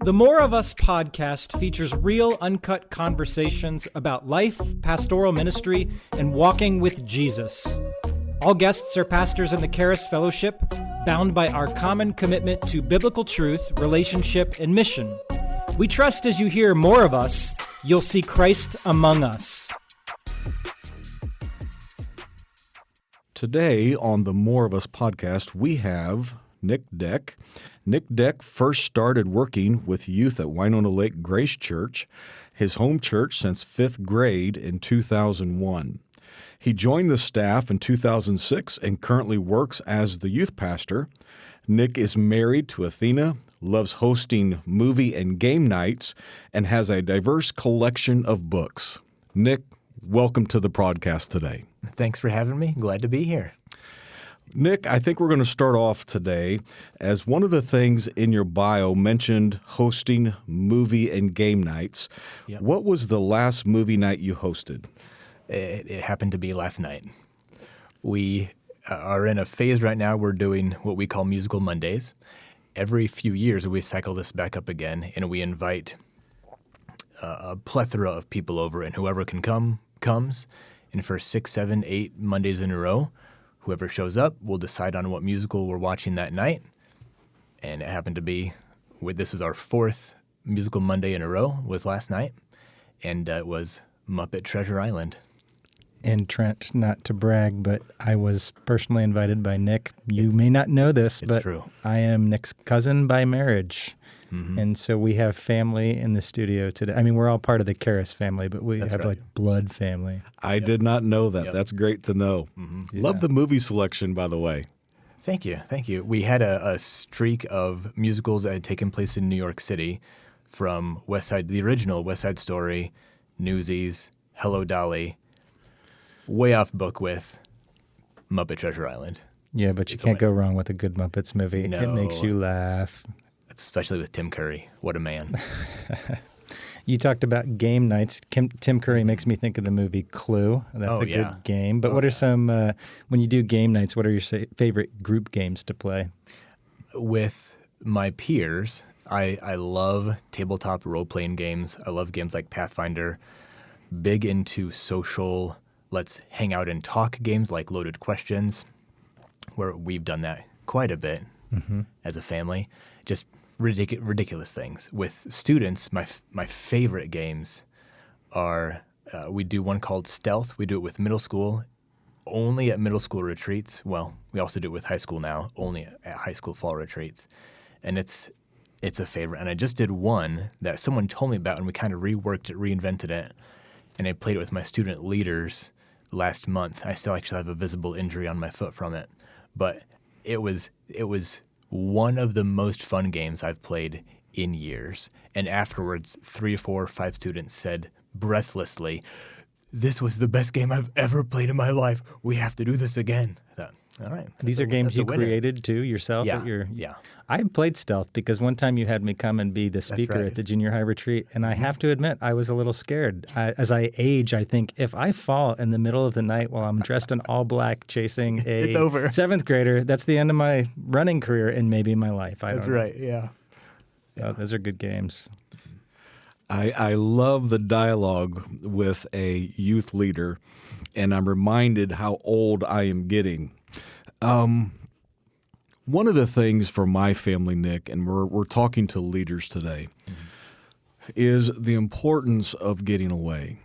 The More of Us podcast features real, uncut conversations about life, pastoral ministry, and walking with Jesus. All guests are pastors in the Charis Fellowship, bound by our common commitment to biblical truth, relationship, and mission. We trust as you hear more of us, you'll see Christ among us. Today on the More of Us podcast, we have Nick Deck. Nick Deck first started working with youth at Winona Lake Grace Church, his home church since 5th grade in 2001. He joined the staff in 2006 and currently works as the youth pastor. Nick is married to Athena, loves hosting movie and game nights, and has a diverse collection of books. Nick, welcome to the podcast today. Thanks for having me. Glad to be here. Nick, I think we're going to start off today as one of the things in your bio mentioned hosting movie and game nights. Yep. What was the last movie night you hosted? It happened to be last night. We are in a phase right now. We're doing what we call Musical Mondays. Every few years, we cycle this back up again, and we invite a plethora of people over, and whoever can come, comes. And for 6, 7, 8 Mondays in a row, whoever shows up will decide on what musical we're watching that night. And it happened to be, this was our 4th Musical Monday in a row, was last night, and it was Muppet Treasure Island. And Trent, not to brag, but I was personally invited by Nick. You may not know this, but true. I am Nick's cousin by marriage. Mm-hmm. And so we have family in the studio today. I mean, we're all part of the Charis family, but we have right. like blood family. I did not know that. Yep. That's great to know. Mm-hmm. Love the movie selection, by the way. Thank you. Thank you. We had a streak of musicals that had taken place in New York City from West Side, the original West Side Story, Newsies, Hello, Dolly, way off book with Muppet Treasure Island. Yeah, but you can't go wrong with a good Muppets movie. No. It makes you laugh. Especially with Tim Curry. What a man. You talked about game nights. Tim Curry makes me think of the movie Clue. That's a good game. But what are some, when you do game nights, what are your favorite group games to play? With my peers, I love tabletop role-playing games. I love games like Pathfinder. Big into social, let's hang out and talk games like Loaded Questions, where we've done that quite a bit as a family. Just ridiculous things. With students, my favorite games are, we do one called Stealth. We do it with middle school, only at middle school retreats. Well, we also do it with high school now, only at high school fall retreats. And it's a favorite. And I just did one that someone told me about, and we kind of reworked it, reinvented it. And I played it with my student leaders last month. I still actually have a visible injury on my foot from it. But it was one of the most fun games I've played in years. And afterwards, 3 or 4 or 5 students said breathlessly, "This was the best game I've ever played in my life. We have to do this again." I thought, all right. These are games you created too yourself? Yeah. I played Stealth because one time you had me come and be the speaker at the junior high retreat, and I have to admit I was a little scared. As I age, I think if I fall in the middle of the night while I'm dressed in all black chasing a It's over. 7th grader, that's the end of my running career and maybe my life. That's right, yeah. Oh, those are good games. I love the dialogue with a youth leader, and I'm reminded how old I am getting. One of the things for my family, Nick, and we're talking to leaders today, is the importance of getting away.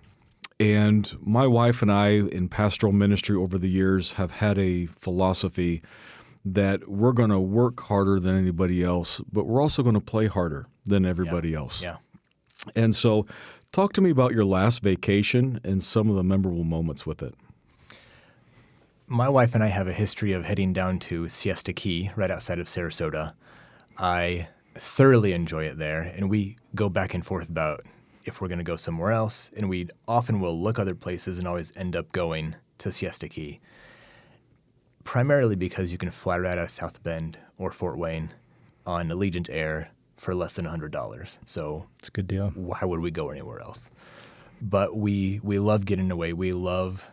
And my wife and I in pastoral ministry over the years have had a philosophy that we're going to work harder than anybody else, but we're also going to play harder than everybody else. Yeah. And so talk to me about your last vacation and some of the memorable moments with it. My wife and I have a history of heading down to Siesta Key, right outside of Sarasota. I thoroughly enjoy it there, and we go back and forth about if we're going to go somewhere else, and we often will look other places and always end up going to Siesta Key, primarily because you can fly right out of South Bend or Fort Wayne on Allegiant Air for less than $100. So it's a good deal. Why would we go anywhere else? But we love getting away. We love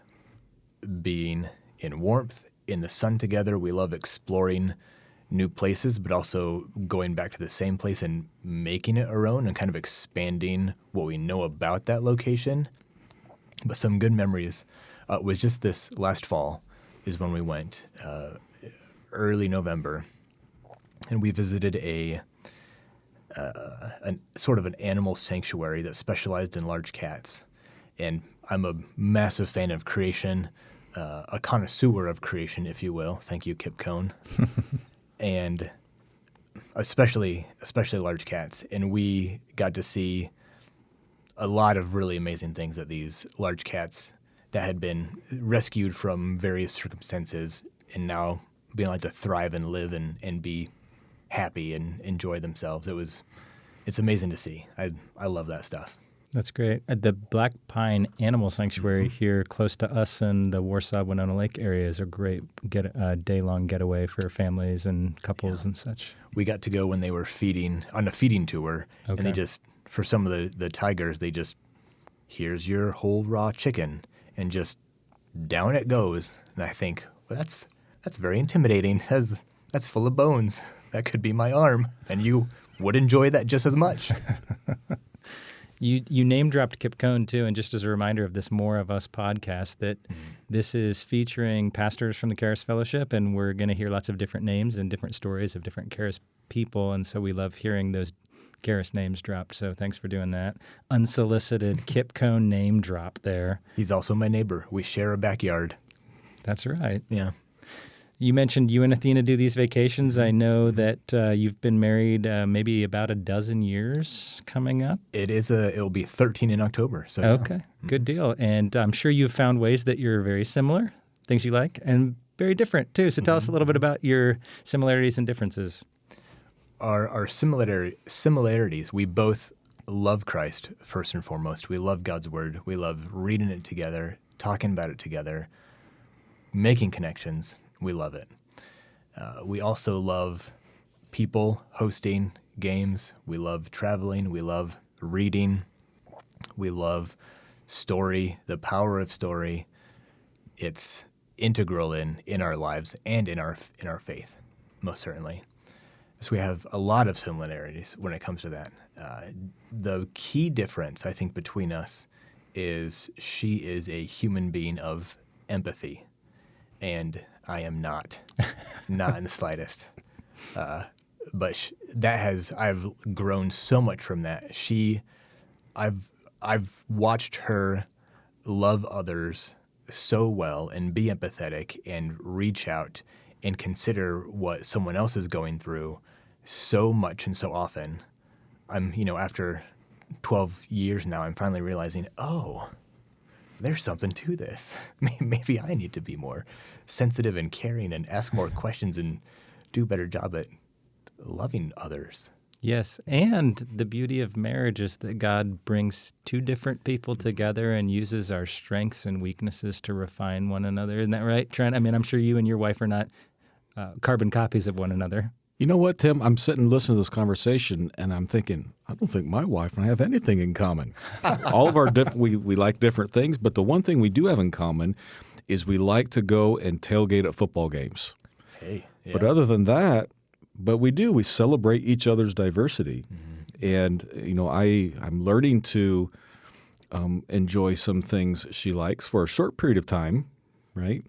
being in warmth, in the sun together. We love exploring new places, but also going back to the same place and making it our own and kind of expanding what we know about that location. But some good memories was just this last fall is when we went, early November, and we visited a sort of an animal sanctuary that specialized in large cats. And I'm a massive fan of creation, a connoisseur of creation, if you will. Thank you, Kip Cohn. And especially large cats. And we got to see a lot of really amazing things that these large cats that had been rescued from various circumstances and now being able to thrive and live and be happy and enjoy themselves. It's amazing to see. I love that stuff. That's great. The Black Pine Animal Sanctuary here close to us in the Warsaw-Winona Lake area is a great day-long getaway for families and couples and such. We got to go when they were feeding, on a feeding tour, and they just, for some of the tigers, they just, here's your whole raw chicken, and just down it goes. And I think, well, that's very intimidating. That's full of bones. That could be my arm, and you would enjoy that just as much. You name-dropped Kip Cohn, too, and just as a reminder of this More of Us podcast, that this is featuring pastors from the Charis Fellowship, and we're going to hear lots of different names and different stories of different Charis people, and so we love hearing those Charis names dropped, so thanks for doing that. Unsolicited Kip Cohn name drop there. He's also my neighbor. We share a backyard. That's right. Yeah. You mentioned you and Athena do these vacations. I know that you've been married maybe about a dozen years coming up. It'll be 13 in October. So okay, good deal. And I'm sure you've found ways that you're very similar, things you like, and very different too. So tell us a little bit about your similarities and differences. Our similarities, we both love Christ first and foremost. We love God's word. We love reading it together, talking about it together, making connections. We love it. We also love people, hosting games. We love traveling. We love reading. We love story, the power of story. It's integral in our lives and in our faith, most certainly. So we have a lot of similarities when it comes to that. The key difference, I think, between us is she is a human being of empathy, and I am not in the slightest. But I've grown so much from that. I've watched her love others so well and be empathetic and reach out and consider what someone else is going through so much and so often. After 12 years now, I'm finally realizing, there's something to this. Maybe I need to be more sensitive and caring and ask more questions and do a better job at loving others. Yes, and the beauty of marriage is that God brings two different people together and uses our strengths and weaknesses to refine one another. Isn't that right, Trent? I mean, I'm sure you and your wife are not carbon copies of one another. You know what, Tim? I'm sitting listening to this conversation, and I'm thinking, I don't think my wife and I have anything in common. All of our we like different things, but the one thing we do have in common is we like to go and tailgate at football games. Hey, yeah. But other than that, we celebrate each other's diversity. And, I'm learning to enjoy some things she likes for a short period of time, right?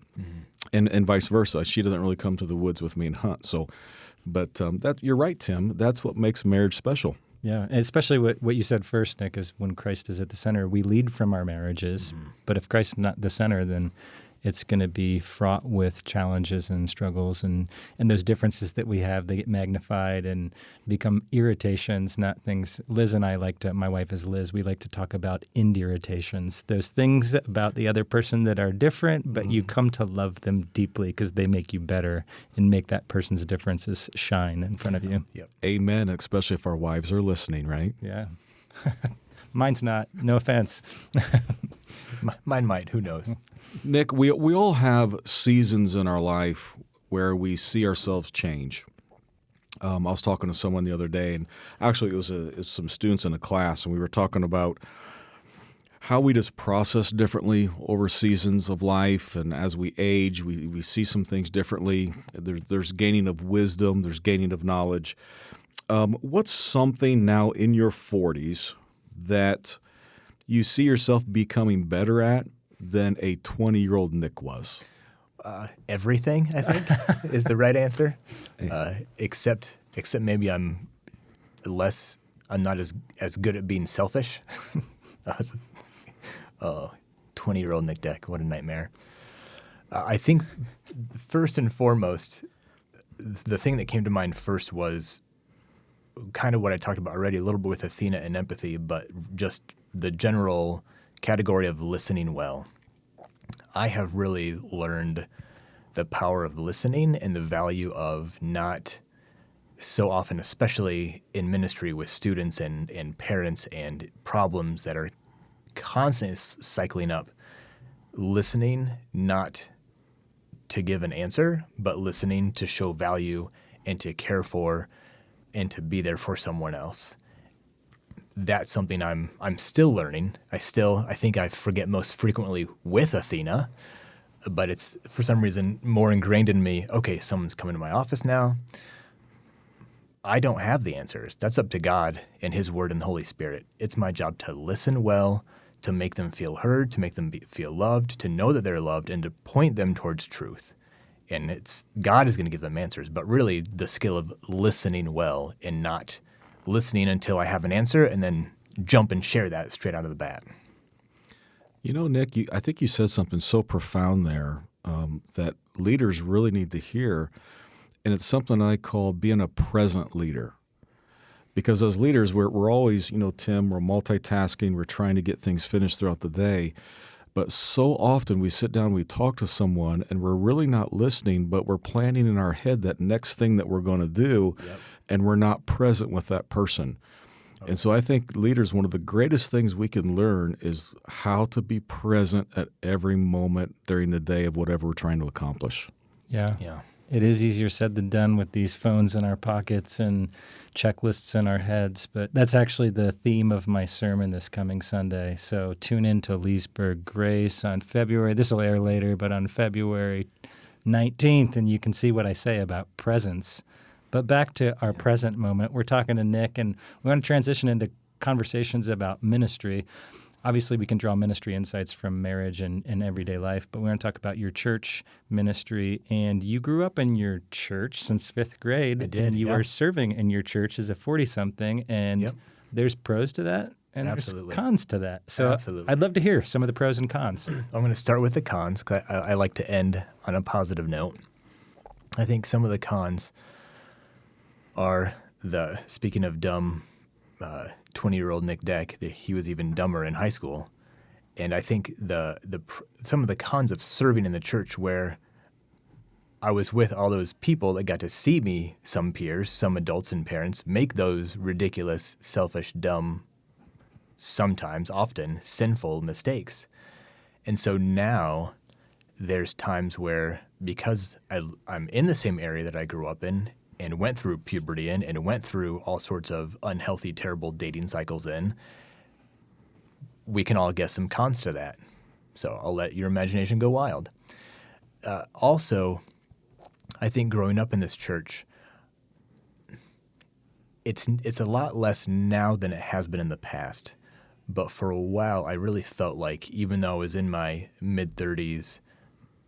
And vice versa. She doesn't really come to the woods with me and hunt. But you're right, Tim. That's what makes marriage special. Yeah, and especially what you said first, Nick, is when Christ is at the center, we lead from our marriages. But if Christ is not the center, then it's going to be fraught with challenges and struggles, and those differences that we have, they get magnified and become irritations, not things. Liz and I my wife is Liz, we like to talk about irritations, those things about the other person that are different, but you come to love them deeply because they make you better and make that person's differences shine in front of you. Yep. Amen, especially if our wives are listening, right? Yeah. Mine's not. No offense. Mine might. Who knows? Nick, we all have seasons in our life where we see ourselves change. I was talking to someone the other day, and actually it was some students in a class, and we were talking about how we just process differently over seasons of life, and as we age, we see some things differently. There's gaining of wisdom, there's gaining of knowledge. What's something now in your 40s that you see yourself becoming better at than a 20-year-old Nick was? Everything, I think, is the right answer. Except maybe I'm not as good at being selfish. 20-year-old Nick Deck, what a nightmare. I think first and foremost, the thing that came to mind first was kind of what I talked about already, a little bit with Athena and empathy, but just the general category of listening well. I have really learned the power of listening and the value of not so often, especially in ministry with students and parents and problems that are constantly cycling up, listening not to give an answer, but listening to show value and to care for and to be there for someone else. That's something I'm still learning. I think I forget most frequently with Athena, but it's for some reason more ingrained in me. Okay, someone's coming to my office now. I don't have the answers. That's up to God and His Word and the Holy Spirit. It's my job to listen well, to make them feel heard, to make them feel loved, to know that they're loved, and to point them towards truth. And it's God is going to give them answers, but really the skill of listening well and not listening until I have an answer and then jump and share that straight out of the bat. You know, Nick, I think you said something so profound there that leaders really need to hear, and it's something I call being a present leader. Because as leaders, we're always, Tim, we're multitasking, we're trying to get things finished throughout the day. But so often we sit down, we talk to someone, and we're really not listening, but we're planning in our head that next thing that we're going to do, and we're not present with that person. And so I think leaders, one of the greatest things we can learn is how to be present at every moment during the day of whatever we're trying to accomplish. Yeah. It is easier said than done with these phones in our pockets and checklists in our heads, but that's actually the theme of my sermon this coming Sunday. So tune in to Leesburg Grace on this will air later, but on February 19th, and you can see what I say about presence. But back to our present moment, we're talking to Nick, and we want to transition into conversations about ministry. Obviously, we can draw ministry insights from marriage and everyday life, but we want to talk about your church ministry. And you grew up in your church since 5th grade. I did, and you are serving in your church as a 40-something, and there's pros to that, and Absolutely. There's cons to that. So Absolutely. I'd love to hear some of the pros and cons. I'm going to start with the cons, because I like to end on a positive note. I think some of the cons are speaking of dumb 20-year-old Nick Deck, he was even dumber in high school. And I think some of the cons of serving in the church, where I was with all those people that got to see me, some peers, some adults and parents, make those ridiculous, selfish, dumb, sometimes, often, sinful mistakes. And so now there's times where, because I'm in the same area that I grew up in, and went through puberty and went through all sorts of unhealthy, terrible dating cycles we can all guess some cons to that. So I'll let your imagination go wild. Also, I think growing up in this church, it's a lot less now than it has been in the past. But for a while, I really felt like, even though I was in my mid-30s,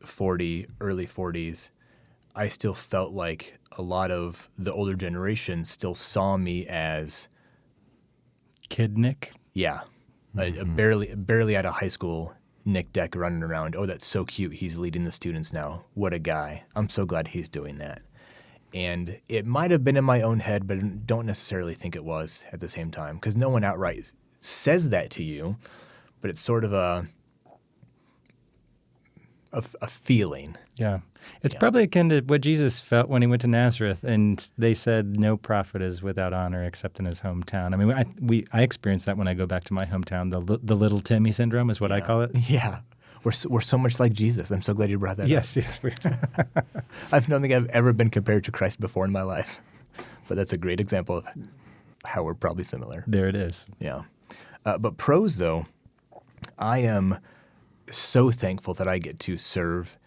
early 40s, I still felt like a lot of the older generation still saw me as Kid Nick? Yeah. A barely out of high school Nick Deck running around. Oh, that's so cute. He's leading the students now. What a guy. I'm so glad he's doing that. And it might have been in my own head, but I don't necessarily think it was at the same time, because no one outright says that to you, but it's sort of a feeling. Yeah. It's probably akin to what Jesus felt when he went to Nazareth, and they said no prophet is without honor except in his hometown. I mean, I experience that when I go back to my hometown. The little Timmy syndrome is what I call it. Yeah. We're so much like Jesus. I'm so glad you brought that up. Yes. I don't think I've ever been compared to Christ before in my life, but that's a great example of how we're probably similar. There it is. Yeah. But pros, though, I am so thankful that I get to serve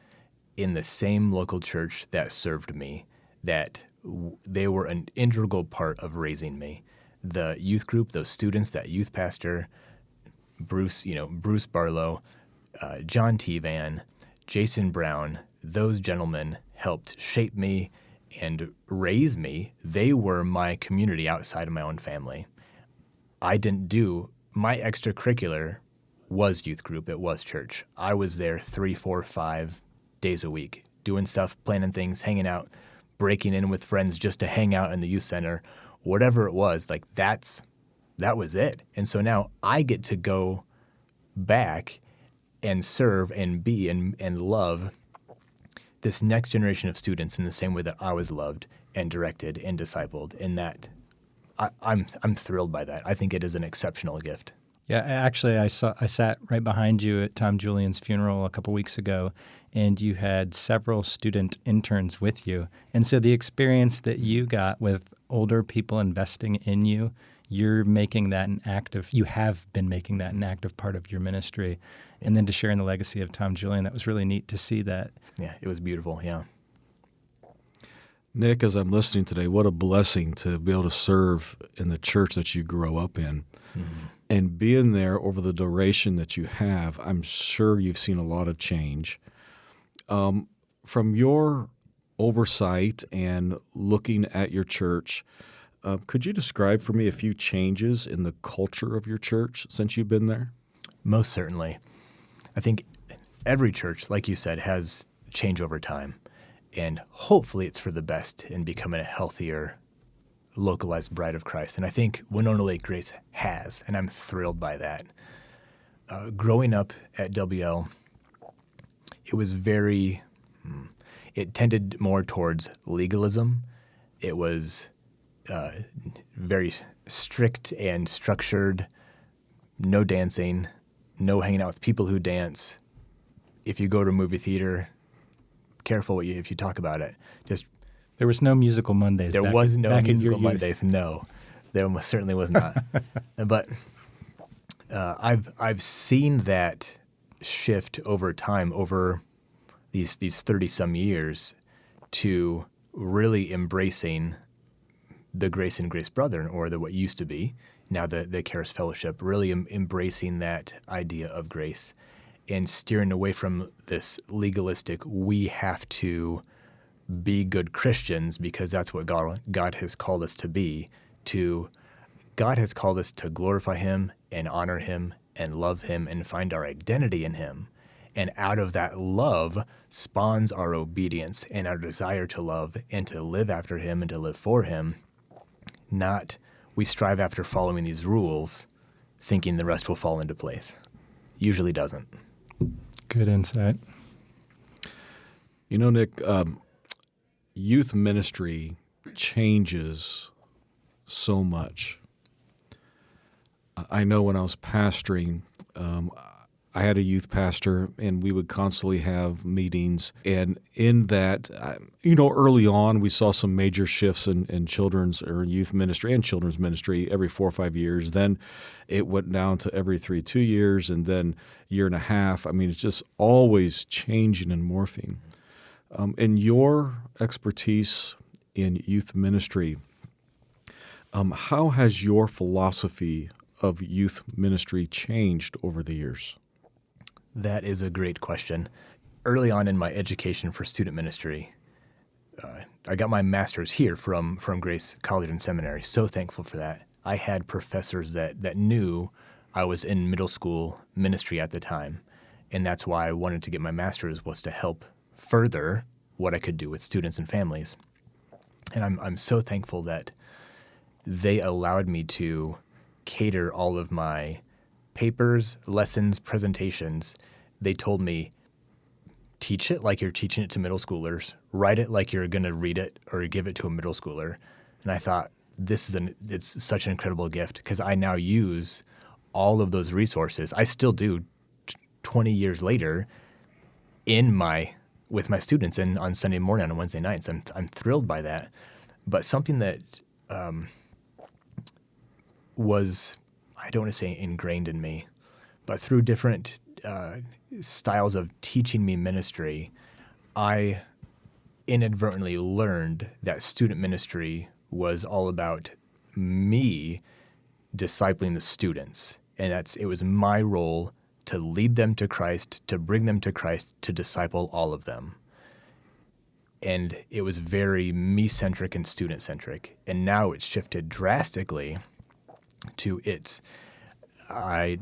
in the same local church that served me, that they were an integral part of raising me. The youth group, those students, that youth pastor, Bruce Barlow, John T. Van, Jason Brown, those gentlemen helped shape me and raise me. They were my community outside of my own family. My extracurricular was youth group, it was church. I was there 3, 4, 5 days a week, doing stuff, planning things, hanging out, breaking in with friends just to hang out in the youth center, whatever it was. Like that was it. And so now I get to go back and serve and be and love this next generation of students in the same way that I was loved and directed and discipled. And that I'm thrilled by that. I think it is an exceptional gift. Yeah, actually, I sat right behind you at Tom Julian's funeral a couple weeks ago, and you had several student interns with you. And so the experience that you got with older people investing in you, you have been making that an active part of your ministry. And then to share in the legacy of Tom Julian, that was really neat to see that. Yeah, it was beautiful, yeah. Nick, as I'm listening today, what a blessing to be able to serve in the church that you grow up in. Mm-hmm. And being there over the duration that you have, I'm sure you've seen a lot of change. From your oversight and looking at your church, could you describe for me a few changes in the culture of your church since you've been there? Most certainly. I think every church, like you said, has change over time. And hopefully it's for the best in becoming a healthier, localized bride of Christ. And I think Winona Lake Grace has, and I'm thrilled by that. Growing up at WL, it was it tended more towards legalism. It was very strict and structured, no dancing, no hanging out with people who dance. If you go to a movie theater, careful if you talk about it. There was no musical Mondays. There was no musical Mondays. No, there certainly was not. But I've seen that shift over time, over these 30-some years, to really embracing the Grace and Grace Brethren, or what used to be now the Charis Fellowship, really embracing that idea of grace and steering away from this legalistic, we have to be good Christians because that's what God has called us to be, to God has called us to glorify Him and honor Him and love Him and find our identity in Him. And out of that love spawns our obedience and our desire to love and to live after Him and to live for Him. Not we strive after following these rules thinking the rest will fall into place. Usually doesn't. Good insight. You know, Nick, youth ministry changes so much. I know when I was pastoring, I had a youth pastor, and we would constantly have meetings. And in that, early on, we saw some major shifts in children's or youth ministry and children's ministry every 4 or 5 years. Then it went down to every 2 years, and then year and a half. I mean, it's just always changing and morphing. In your expertise in youth ministry, how has your philosophy of youth ministry changed over the years? That is a great question. Early on in my education for student ministry, I got my master's here from Grace College and Seminary. So thankful for that. I had professors that knew I was in middle school ministry at the time, and that's why I wanted to get my master's, was to help further what I could do with students and families. And I'm so thankful that they allowed me to cater all of my papers, lessons, presentations. They told me, teach it like you're teaching it to middle schoolers, write it like you're going to read it or give it to a middle schooler. And I thought, it's such an incredible gift, because I now use all of those resources. I still do 20 years later with my students and on Sunday morning and Wednesday nights. I'm thrilled by that. But something that was, I don't want to say ingrained in me, But through different styles of teaching me ministry, I inadvertently learned that student ministry was all about me discipling the students. And it was my role to lead them to Christ, to bring them to Christ, to disciple all of them. And it was very me-centric and student-centric. And now it's shifted drastically to I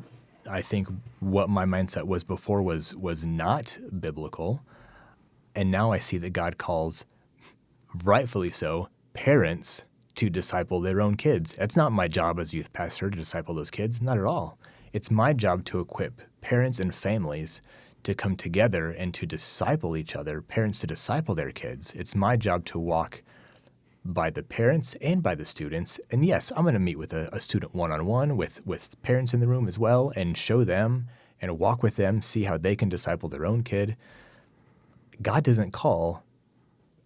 think what my mindset was before was not biblical. And now I see that God calls, rightfully so, parents to disciple their own kids. It's not my job as youth pastor to disciple those kids, not at all. It's my job to equip parents and families to come together and to disciple each other, parents to disciple their kids. It's my job to walk by the parents and by the students. And yes, I'm going to meet with a student one-on-one with parents in the room as well and show them and walk with them, see how they can disciple their own kid. God doesn't call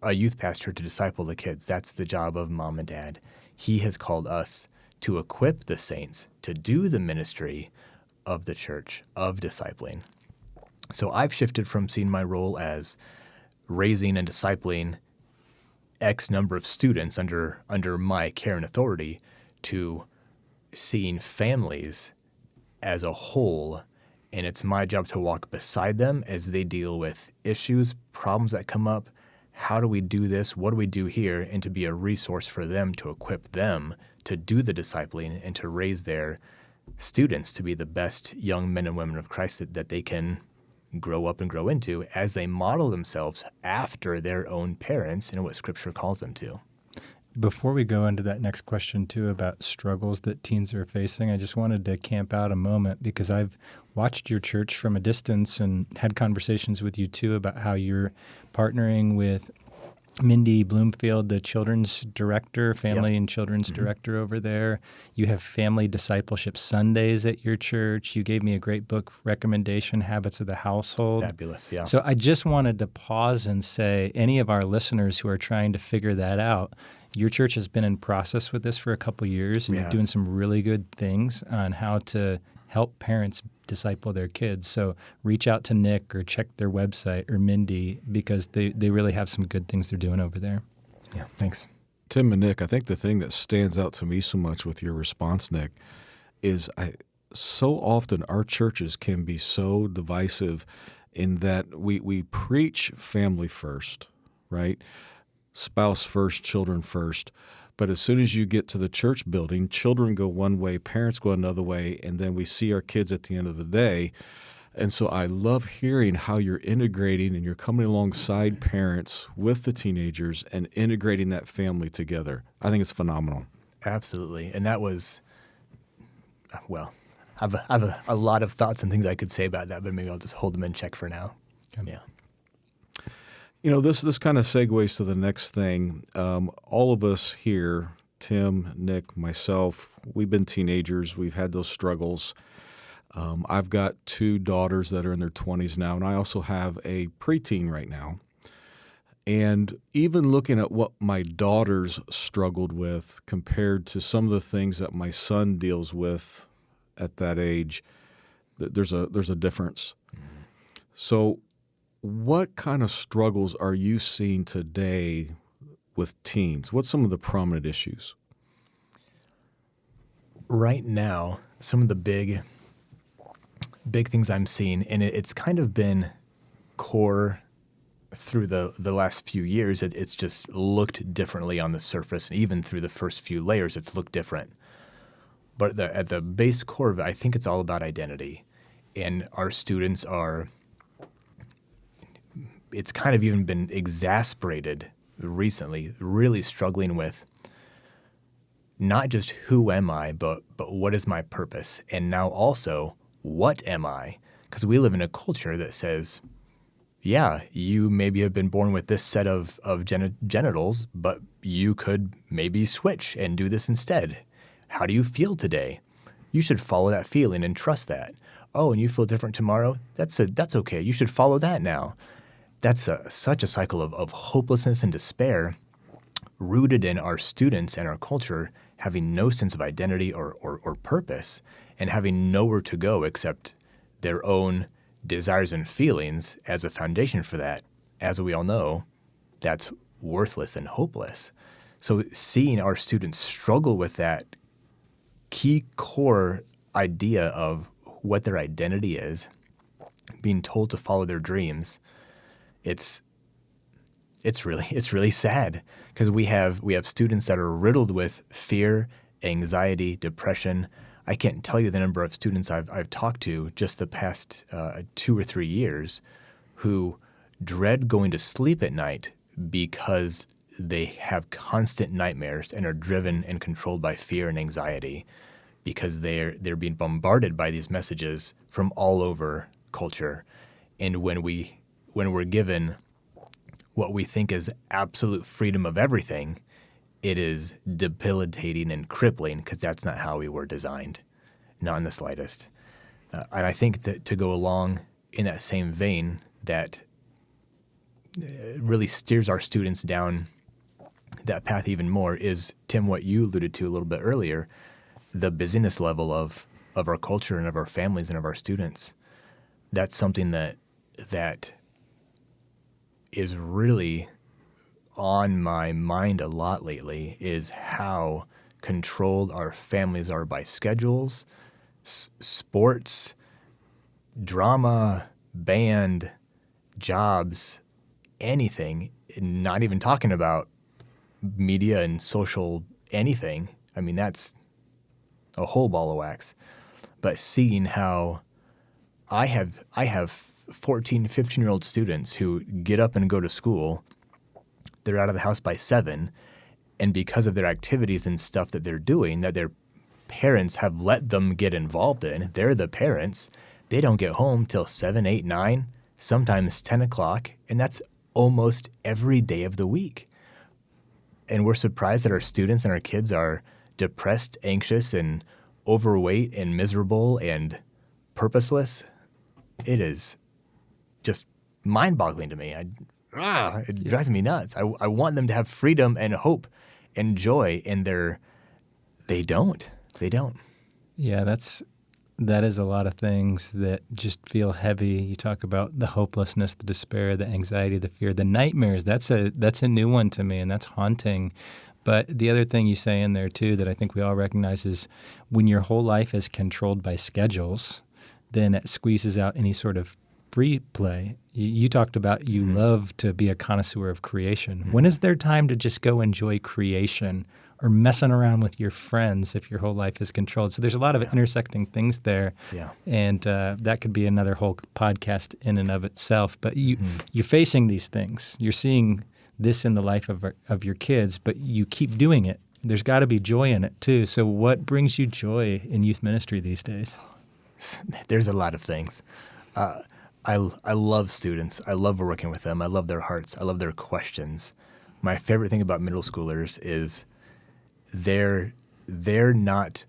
a youth pastor to disciple the kids. That's the job of mom and dad. He has called us to equip the saints to do the ministry of the church, of discipling. So I've shifted from seeing my role as raising and discipling X number of students under my care and authority to seeing families as a whole, and it's my job to walk beside them as they deal with issues, problems that come up. How do we do this? What do we do here? And to be a resource for them, to equip them to do the discipling and to raise their students to be the best young men and women of Christ that they can grow up and grow into as they model themselves after their own parents and what Scripture calls them to. Before we go into that next question, too, about struggles that teens are facing, I just wanted to camp out a moment because I've watched your church from a distance and had conversations with you, too, about how you're partnering with Mindy Bloomfield, the children's director, family and children's director over there. You have family discipleship Sundays at your church. You gave me a great book recommendation, Habits of the Household. Fabulous, yeah. So I just wanted to pause and say, any of our listeners who are trying to figure that out, your church has been in process with this for a couple years, and you're doing some really good things on how to help parents disciple their kids. So reach out to Nick or check their website or Mindy because they really have some good things they're doing over there. Yeah, thanks. Tim and Nick, I think the thing that stands out to me so much with your response, Nick, is so often our churches can be so divisive in that we preach family first, right? Spouse first, children first. But as soon as you get to the church building, children go one way, parents go another way, and then we see our kids at the end of the day. And so I love hearing how you're integrating and you're coming alongside parents with the teenagers and integrating that family together. I think it's phenomenal. Absolutely. And that was, well, I have a lot of thoughts and things I could say about that, but maybe I'll just hold them in check for now. Okay. Yeah. You know, this kind of segues to the next thing. All of us here, Tim, Nick, myself, we've been teenagers. We've had those struggles. I've got 2 daughters that are in their 20s now, and I also have a preteen right now. And even looking at what my daughters struggled with compared to some of the things that my son deals with at that age, there's a difference. Mm-hmm. So what kind of struggles are you seeing today with teens? What's some of the prominent issues? Right now, some of the big things I'm seeing, and it's kind of been core through the last few years. It's just looked differently on the surface, and even through the first few layers, it's looked different. But at the base core of it, I think it's all about identity. And our students are... It's kind of even been exasperated recently, really struggling with not just who am I, but what is my purpose? And now also, what am I? Because we live in a culture that says, yeah, you maybe have been born with this set of genitals, but you could maybe switch and do this instead. How do you feel today? You should follow that feeling and trust that. Oh, and you feel different tomorrow? That's okay. You should follow that now. That's such a cycle of hopelessness and despair rooted in our students and our culture having no sense of identity or purpose and having nowhere to go except their own desires and feelings as a foundation for that, as we all know, that's worthless and hopeless. So seeing our students struggle with that key core idea of what their identity is, being told to follow their dreams, it's really sad, because we have students that are riddled with fear, anxiety, depression. I can't tell you the number of students I've talked to just the past 2 or 3 years who dread going to sleep at night because they have constant nightmares and are driven and controlled by fear and anxiety, because they're being bombarded by these messages from all over culture. And when we're given what we think is absolute freedom of everything, it is debilitating and crippling, because that's not how we were designed, not in the slightest. And I think that to go along in that same vein, that really steers our students down that path even more is, Tim, what you alluded to a little bit earlier, the busyness level of our culture and of our families and of our students. That's something that is really on my mind a lot lately, is how controlled our families are by schedules, sports, drama, band, jobs, anything, not even talking about media and social anything. I mean, that's a whole ball of wax. But seeing how I have 14, 15-year-old students who get up and go to school, they're out of the house by 7, and because of their activities and stuff that they're doing, that their parents have let them get involved in, they're the parents, they don't get home till 7, 8, 9, sometimes 10 o'clock, and that's almost every day of the week. And we're surprised that our students and our kids are depressed, anxious, and overweight and miserable and purposeless. It is just mind-boggling to me. It drives me nuts. I want them to have freedom and hope and joy, and they don't. They don't. Yeah, that is a lot of things that just feel heavy. You talk about the hopelessness, the despair, the anxiety, the fear, the nightmares. That's a new one to me, and that's haunting. But the other thing you say in there, too, that I think we all recognize is when your whole life is controlled by schedules, then it squeezes out any sort of free play. You talked about you love to be a connoisseur of creation. When is there time to just go enjoy creation or messing around with your friends if your whole life is controlled? So there's a lot of intersecting things there. Yeah. And that could be another whole podcast in and of itself. But you're facing these things. You're seeing this in the life of your kids, but you keep doing it. There's got to be joy in it, too. So what brings you joy in youth ministry these days? There's a lot of things. I love students. I love working with them. I love their hearts. I love their questions. My favorite thing about middle schoolers is they're not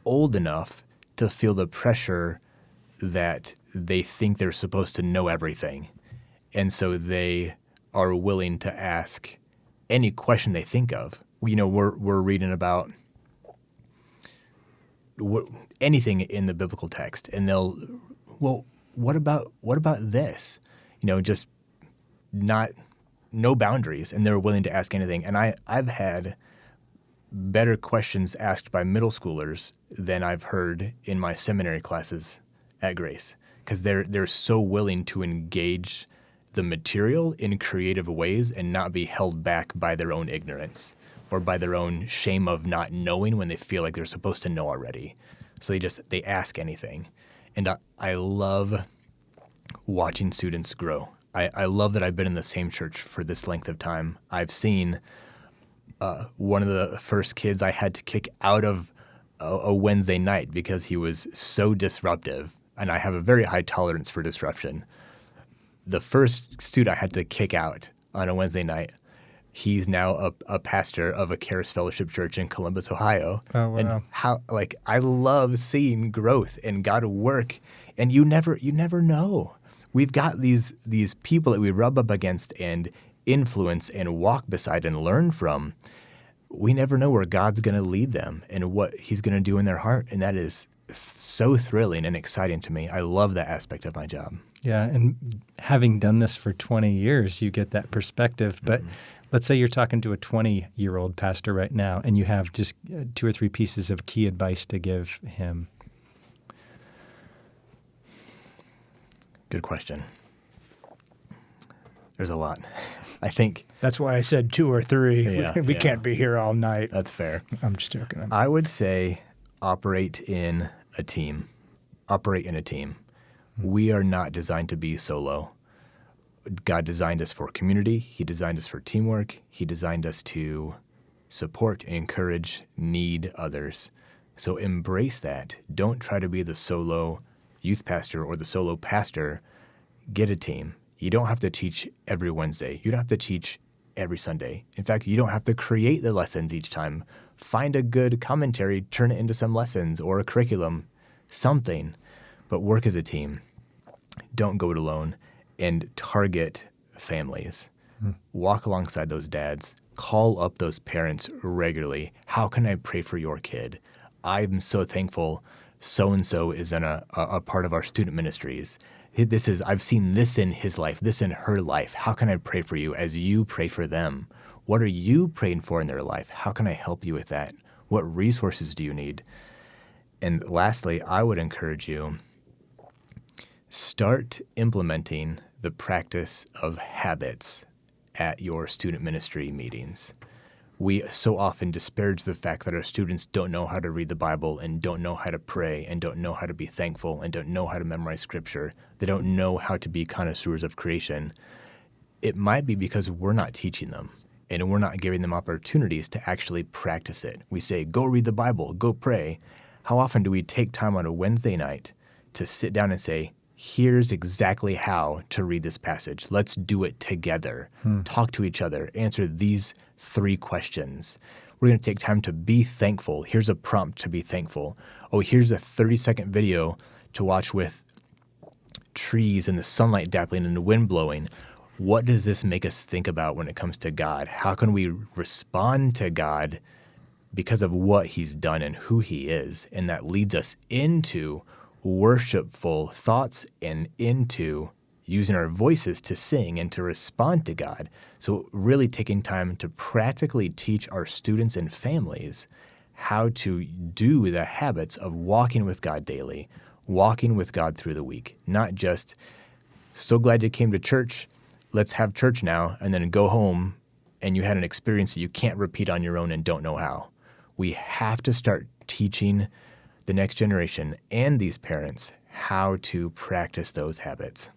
old enough to feel the pressure that they think they're supposed to know everything. And so they are willing to ask any question they think of. You know, we're reading about anything in the biblical text, and they'll, well, what about this? You know, just no boundaries, and they're willing to ask anything. And I've had better questions asked by middle schoolers than I've heard in my seminary classes at Grace, because they're so willing to engage the material in creative ways and not be held back by their own ignorance or by their own shame of not knowing when they feel like they're supposed to know already. So they ask anything. And I love watching students grow. I love that I've been in the same church for this length of time. I've seen one of the first kids I had to kick out of a Wednesday night because he was so disruptive, and I have a very high tolerance for disruption. The first student I had to kick out on a Wednesday night, he's now a pastor of a Charis Fellowship church in Columbus, Ohio. Oh, wow. And I love seeing growth and God work, and you never know. We've got these people that we rub up against and influence and walk beside and learn from. we never know where God's going to lead them and what he's going to do in their heart. And that is so thrilling and exciting to me. I love that aspect of my job. Yeah, and having done this for 20 years, you get that perspective. But let's say you're talking to a 20-year-old pastor right now, and you have just 2 or 3 pieces of key advice to give him. Good question. There's a lot. I think That's why I said 2 or 3. Yeah, we yeah. can't be here all night. that's fair. I'm just joking. I would say operate in a team. Operate in a team. We are not designed to be solo. God designed us for community. He designed us for teamwork. He designed us to support, encourage, need others. So embrace that. Don't try to be the solo youth pastor or the solo pastor. Get a team. You don't have to teach every Wednesday. You don't have to teach every Sunday. In fact, you don't have to create the lessons each time. Find a good commentary, turn it into some lessons or a curriculum, something, but work as a team. Don't go it alone, and target families. Walk alongside those dads. Call up those parents regularly. How can I pray for your kid? I'm so thankful so-and-so is in a part of our student ministries. I've seen this in his life, this in her life. How can I pray for you as you pray for them? What are you praying for in their life? How can I help you with that? What resources do you need? And lastly, I would encourage you, start implementing the practice of habits at your student ministry meetings. We so often disparage the fact that our students don't know how to read the Bible and don't know how to pray and don't know how to be thankful and don't know how to memorize scripture. They don't know how to be connoisseurs of creation. It might be because we're not teaching them and we're not giving them opportunities to actually practice it. We say, go read the Bible, go pray. How often do we take time on a Wednesday night to sit down and say, here's exactly how to read this passage. Let's do it together. Talk to each other. Answer these 3 questions. We're going to take time to be thankful. Here's a prompt to be thankful. Oh, here's a 30-second video to watch with trees and the sunlight dappling and the wind blowing. What does this make us think about when it comes to God? How can we respond to God because of what he's done and who he is? And that leads us into worshipful thoughts and into using our voices to sing and to respond to God. So really taking time to practically teach our students and families how to do the habits of walking with God daily, walking with God through the week, not just, so glad you came to church, let's have church now, and then go home and you had an experience that you can't repeat on your own and don't know how. We have to start teaching the next generation and these parents how to practice those habits.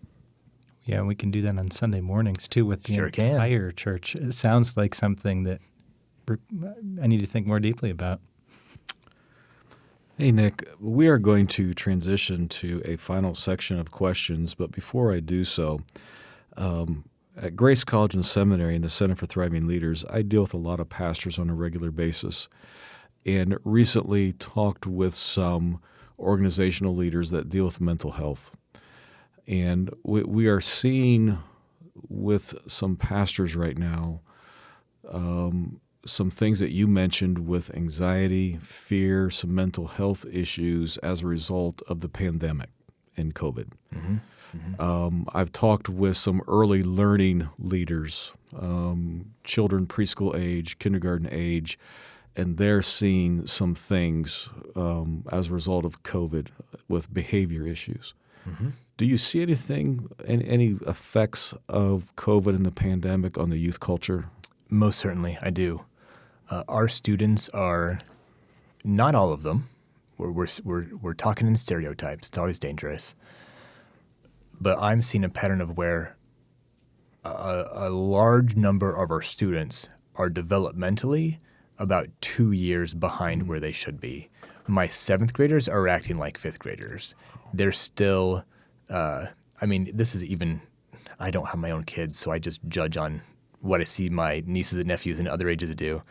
Yeah, we can do that on Sunday mornings too with the entire church. It sounds like something that I need to think more deeply about. Hey, Nick, we are going to transition to a final section of questions, but before I do so, at Grace College and Seminary in the Center for Thriving Leaders, I deal with a lot of pastors on a regular basis, and recently talked with some organizational leaders that deal with mental health. And we are seeing with some pastors right now some things that you mentioned with anxiety, fear, some mental health issues as a result of the pandemic and COVID. Mm-hmm. Mm-hmm. I've talked with some early learning leaders, children preschool age, kindergarten age, and they're seeing some things as a result of COVID with behavior issues. Mm-hmm. Do you see anything, any effects of COVID and the pandemic on the youth culture? Most certainly, I do. Our students are, not all of them, we're talking in stereotypes. It's always dangerous. But I'm seeing a pattern of where a large number of our students are developmentally about 2 years behind where they should be. My 7th graders are acting like 5th graders. They're still, this is even, I don't have my own kids, so I just judge on what I see my nieces and nephews and other ages do.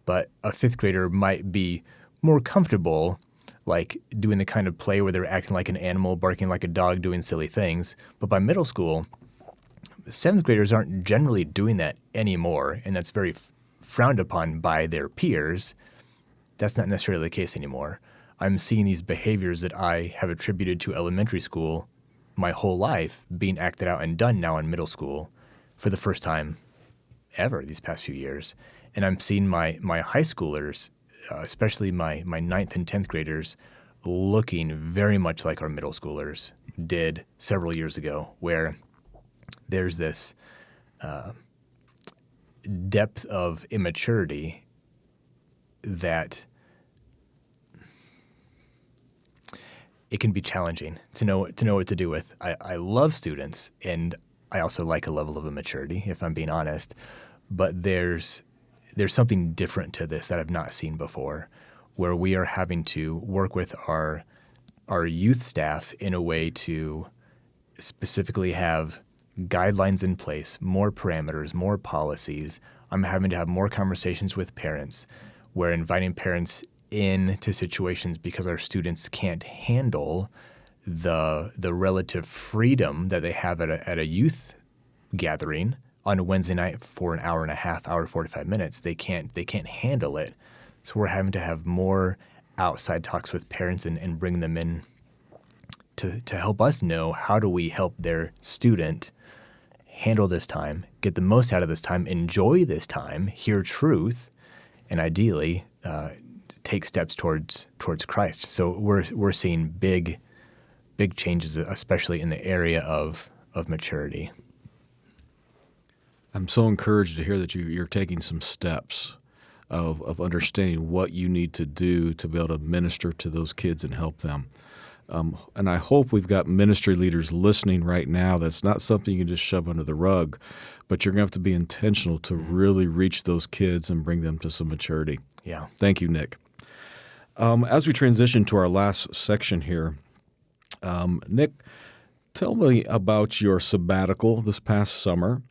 But a 5th grader might be more comfortable, like doing the kind of play where they're acting like an animal, barking like a dog, doing silly things. But by middle school, 7th graders aren't generally doing that anymore, and that's very frowned upon by their peers, that's not necessarily the case anymore. I'm seeing these behaviors that I have attributed to elementary school my whole life being acted out and done now in middle school for the first time ever these past few years. And I'm seeing my high schoolers, especially my 9th and 10th graders, looking very much like our middle schoolers did several years ago, where there's this depth of immaturity that it can be challenging to know what to do with. I love students, and I also like a level of immaturity, if I'm being honest. But there's something different to this that I've not seen before, where we are having to work with our youth staff in a way to specifically have guidelines in place, more parameters, more policies. I'm having to have more conversations with parents. We're inviting parents into situations because our students can't handle the relative freedom that they have at a youth gathering on a Wednesday night for an hour and a half, hour 45 minutes. They can't handle it. So we're having to have more outside talks with parents and bring them in to help us know how do we help their student handle this time, get the most out of this time, enjoy this time, hear truth, and ideally take steps towards Christ. So we're seeing big changes, especially in the area of maturity. I'm so encouraged to hear that you're taking some steps of understanding what you need to do to be able to minister to those kids and help them. And I hope we've got ministry leaders listening right now. That's not something you can just shove under the rug, but you're going to have to be intentional to really reach those kids and bring them to some maturity. Yeah. Thank you, Nick. As we transition to our last section here, Nick, tell me about your sabbatical this past summer,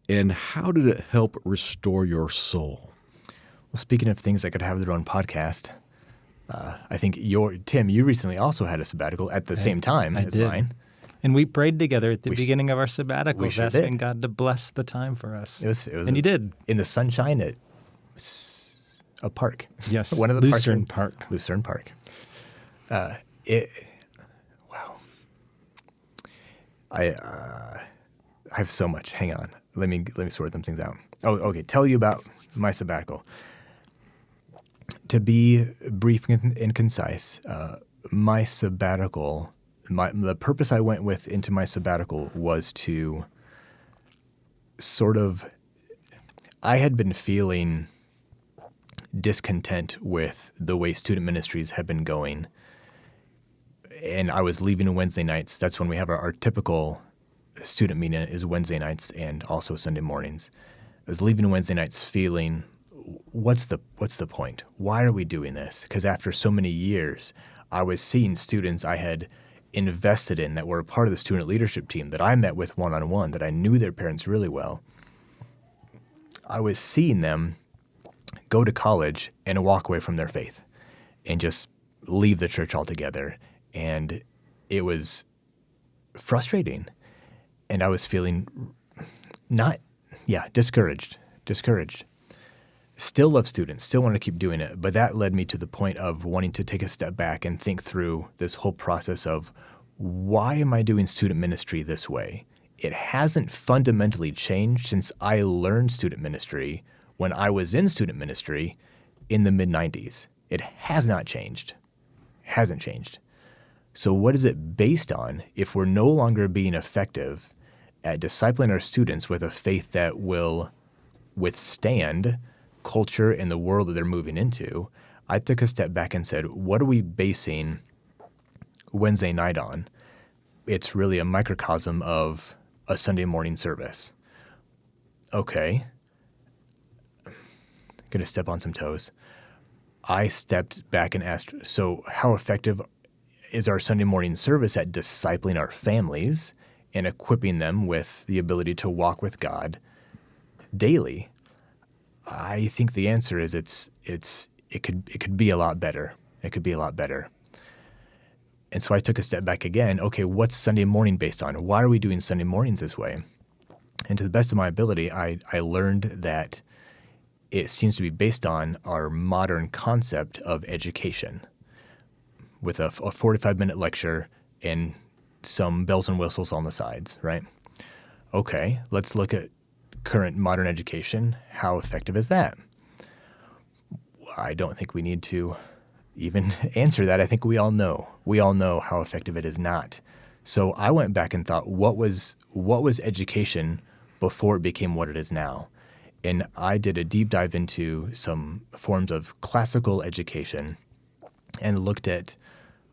and how did it help restore your soul? Well, speaking of things that could have their own podcast, I think Tim, you recently also had a sabbatical at the same time as mine. And we prayed together at the beginning of our sabbatical, we sure asking did. God to bless the time for us. It was and you did. In the sunshine at a park. Yes, One of the Lucerne Park. Lucerne Park. Wow. I have so much. Hang on. Let me sort them things out. Oh, okay. Tell you about my sabbatical. To be brief and concise, my sabbatical, the purpose I went with into my sabbatical was to I had been feeling discontent with the way student ministries have been going. And I was leaving on Wednesday nights. That's when we have our typical student meeting is Wednesday nights and also Sunday mornings. I was leaving on Wednesday nights feeling, what's the point? Why are we doing this? Because after so many years, I was seeing students I had invested in that were a part of the student leadership team that I met with one-on-one, that I knew their parents really well. I was seeing them go to college and walk away from their faith and just leave the church altogether. And it was frustrating. And I was feeling discouraged. Still love students, still want to keep doing it. But that led me to the point of wanting to take a step back and think through this whole process of, why am I doing student ministry this way? It hasn't fundamentally changed since I learned student ministry when I was in student ministry in the mid-90s. It has not changed. Hasn't changed. So what is it based on if we're no longer being effective at discipling our students with a faith that will withstand culture and the world that they're moving into? I took a step back and said, what are we basing Wednesday night on? It's really a microcosm of a Sunday morning service. Okay. Going to step on some toes. I stepped back and asked, so how effective is our Sunday morning service at discipling our families and equipping them with the ability to walk with God daily? I think the answer is it could be a lot better. It could be a lot better. And so I took a step back again. Okay, what's Sunday morning based on? Why are we doing Sunday mornings this way? And to the best of my ability, I learned that it seems to be based on our modern concept of education, with a 45-minute lecture and some bells and whistles on the sides, right? Okay, let's look at current modern education. How effective is that? I don't think we need to even answer that. I think we all know. We all know how effective it is not. So I went back and thought, what was education before it became what it is now? And I did a deep dive into some forms of classical education and looked at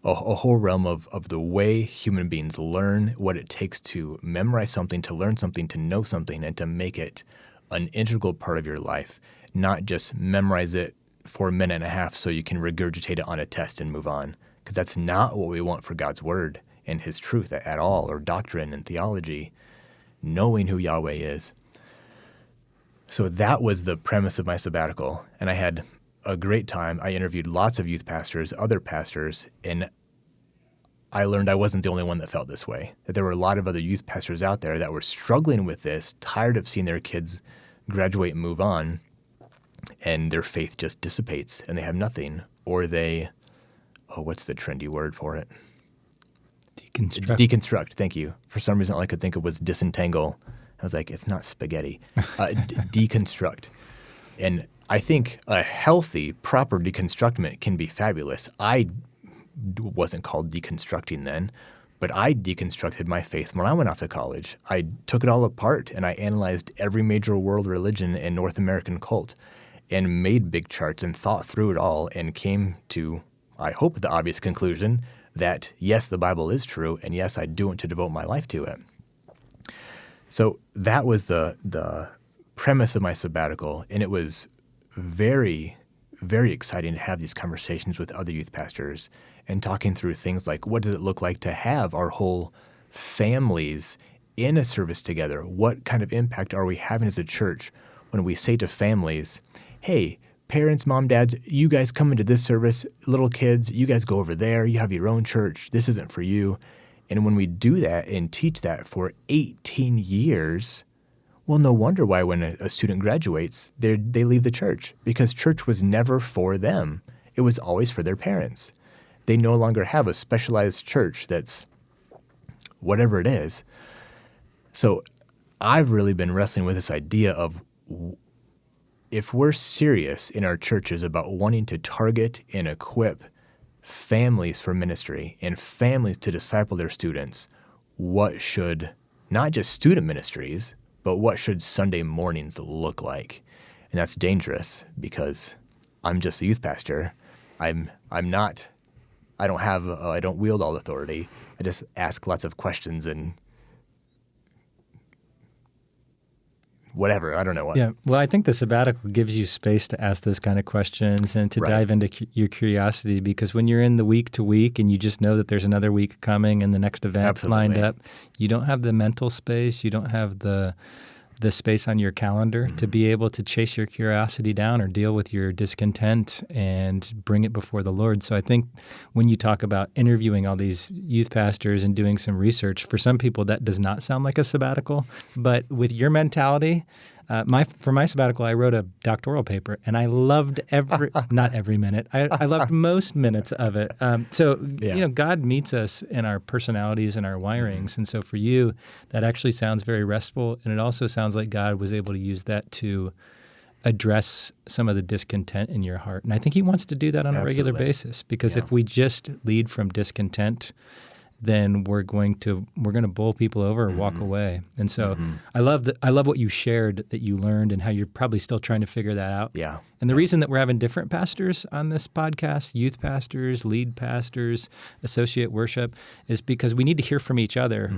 a whole realm of the way human beings learn, what it takes to memorize something, to learn something, to know something, and to make it an integral part of your life, not just memorize it for a minute and a half so you can regurgitate it on a test and move on, because that's not what we want for God's word and his truth at all, or doctrine and theology, knowing who Yahweh is. So that was the premise of my sabbatical, and I had a great time. I interviewed lots of youth pastors, other pastors, and I learned I wasn't the only one that felt this way, that there were a lot of other youth pastors out there that were struggling with this, tired of seeing their kids graduate and move on, and their faith just dissipates and they have nothing, or they, what's the trendy word for it? Deconstruct, thank you. For some reason, all I could think of was disentangle. I was like, it's not spaghetti. Deconstruct. And I think a healthy, proper deconstruction can be fabulous. I wasn't called deconstructing then, but I deconstructed my faith when I went off to college. I took it all apart and I analyzed every major world religion and North American cult and made big charts and thought through it all and came to, I hope, the obvious conclusion that, yes, the Bible is true, and yes, I do want to devote my life to it. So that was the premise of my sabbatical, and it was very, very exciting to have these conversations with other youth pastors and talking through things like, what does it look like to have our whole families in a service together? What kind of impact are we having as a church when we say to families, hey, parents, mom, dads, you guys come into this service, little kids, you guys go over there, you have your own church, this isn't for you. And when we do that and teach that for 18 years, well, no wonder why when a student graduates, they leave the church, because church was never for them. It was always for their parents. They no longer have a specialized church that's whatever it is. So I've really been wrestling with this idea of, if we're serious in our churches about wanting to target and equip families for ministry and families to disciple their students, what should not just student ministries, but what should Sunday mornings look like? And that's dangerous, because I'm just a youth pastor. I don't wield all authority. I just ask lots of questions and whatever. I don't know what. Yeah. Well, I think the sabbatical gives you space to ask those kind of questions and to dive into your curiosity, because when you're in the week to week and you just know that there's another week coming and the next event lined up, you don't have the mental space, you don't have the space on your calendar to be able to chase your curiosity down or deal with your discontent and bring it before the Lord. So I think when you talk about interviewing all these youth pastors and doing some research, for some people that does not sound like a sabbatical. But with your mentality, for my sabbatical, I wrote a doctoral paper, and I loved not every minute. I loved most minutes of it. God meets us in our personalities and our wirings. And so for you, that actually sounds very restful. And it also sounds like God was able to use that to address some of the discontent in your heart. And I think he wants to do that on a regular basis, because if we just lead from discontent, then we're going to bowl people over or walk away. And so I love what you shared that you learned and how you're probably still trying to figure that out. Yeah. And the reason that we're having different pastors on this podcast, youth pastors, lead pastors, associate worship, is because we need to hear from each other.